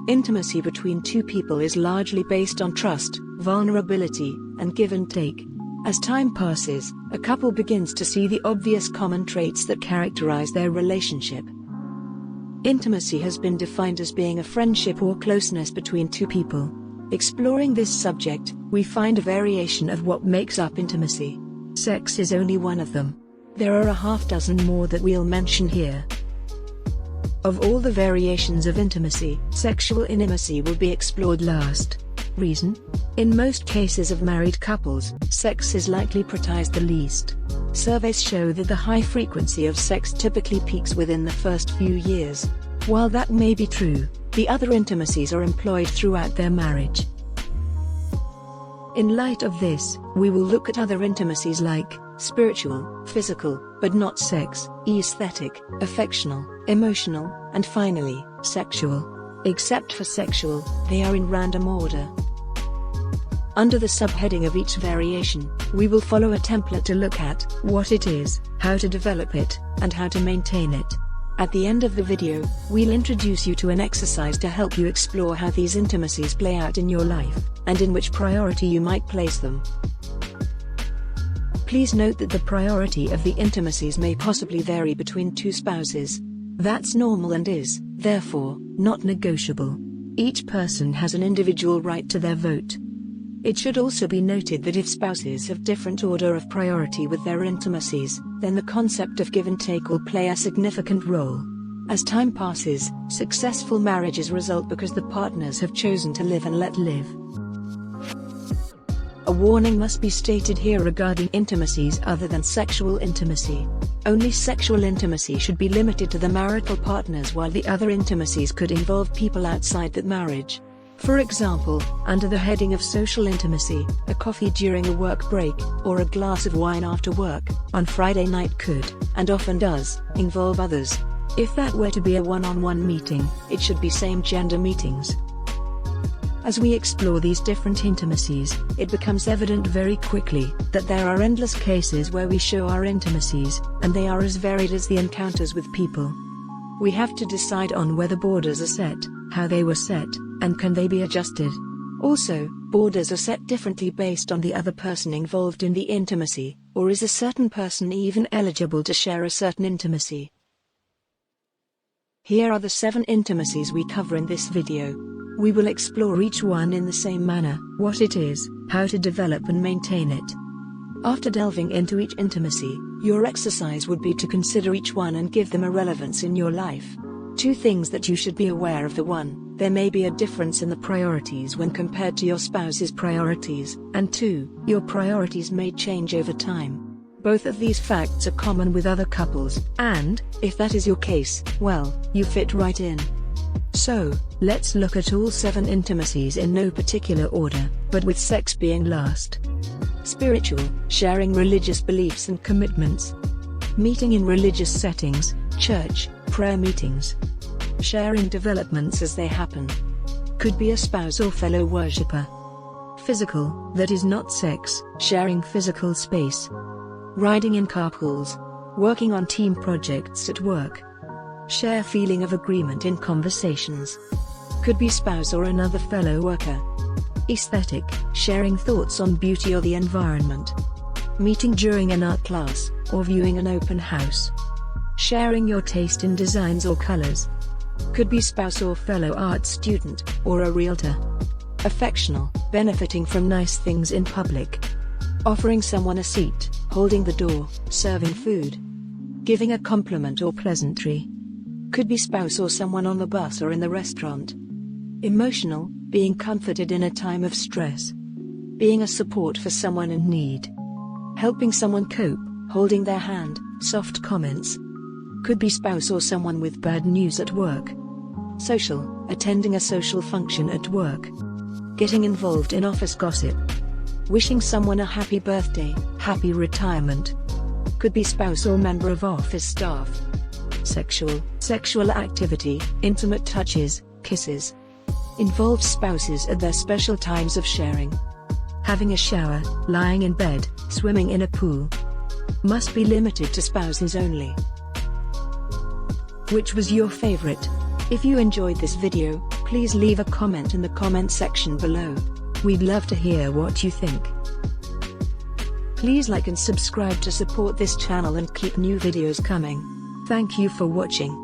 Intimacy between two people is largely based on trust, vulnerability, and give and take. As time passes, a couple begins to see the obvious common traits that characterize their relationship. Intimacy has been defined as being a friendship or closeness between two people. Exploring this subject, we find a variation of what makes up intimacy. Sex is only one of them. There are a half dozen more that we'll mention here. Of all the variations of intimacy, sexual intimacy will be explored last. Reason? In most cases of married couples, sex is likely prioritized the least. Surveys show that the high frequency of sex typically peaks within the first few years. While that may be true, the other intimacies are employed throughout their marriage. In light of this, we will look at other intimacies like spiritual, physical, but not sex, aesthetic, affectional, emotional, and finally, sexual. Except for sexual, they are in random order. Under the subheading of each variation, we will follow a template to look at what it is, how to develop it, and how to maintain it. At the end of the video, we'll introduce you to an exercise to help you explore how these intimacies play out in your life, and in which priority you might place them. Please note that the priority of the intimacies may possibly vary between two spouses. That's normal and is, therefore, not negotiable. Each person has an individual right to their vote. It should also be noted that if spouses have different order of priority with their intimacies, then the concept of give and take will play a significant role. As time passes, successful marriages result because the partners have chosen to live and let live. A warning must be stated here regarding intimacies other than sexual intimacy. Only sexual intimacy should be limited to the marital partners, while the other intimacies could involve people outside that marriage. For example, under the heading of social intimacy, a coffee during a work break, or a glass of wine after work, on Friday night could, and often does, involve others. If that were to be a one-on-one meeting, it should be same-gender meetings. As we explore these different intimacies, it becomes evident very quickly that there are endless cases where we show our intimacies, and they are as varied as the encounters with people. We have to decide on whether borders are set, how they were set, and can they be adjusted. Also, borders are set differently based on the other person involved in the intimacy, or is a certain person even eligible to share a certain intimacy. Here are the 7 intimacies we cover in this video. We will explore each one in the same manner, what it is, how to develop and maintain it. After delving into each intimacy, your exercise would be to consider each one and give them a relevance in your life. 2 things that you should be aware of: 1, there may be a difference in the priorities when compared to your spouse's priorities, and 2, your priorities may change over time. Both of these facts are common with other couples, and, if that is your case, well, you fit right in. So, let's look at all 7 intimacies in no particular order, but with sex being last. Spiritual, sharing religious beliefs and commitments. Meeting in religious settings, church, prayer meetings. Sharing developments as they happen. Could be a spouse or fellow worshipper. Physical, that is not sex, sharing physical space. Riding in carpools. Working on team projects at work. Share feeling of agreement in conversations. Could be spouse or another fellow worker. Aesthetic, sharing thoughts on beauty or the environment. Meeting during an art class, or viewing an open house. Sharing your taste in designs or colors. Could be spouse or fellow art student, or a realtor. Affectional, benefiting from nice things in public. Offering someone a seat, holding the door, serving food. Giving a compliment or pleasantry. Could be spouse or someone on the bus or in the restaurant. Emotional, being comforted in a time of stress. Being a support for someone in need. Helping someone cope, holding their hand, soft comments. Could be spouse or someone with bad news at work. Social, attending a social function at work. Getting involved in office gossip. Wishing someone a happy birthday, happy retirement. Could be spouse or member of office staff. Sexual activity, intimate touches, kisses. Involves spouses at their special times of sharing. Having a shower, lying in bed, swimming in a pool. Must be limited to spouses only. Which was your favorite? If you enjoyed this video, please leave a comment in the comment section below. We'd love to hear what you think. Please like and subscribe to support this channel and keep new videos coming. Thank you for watching.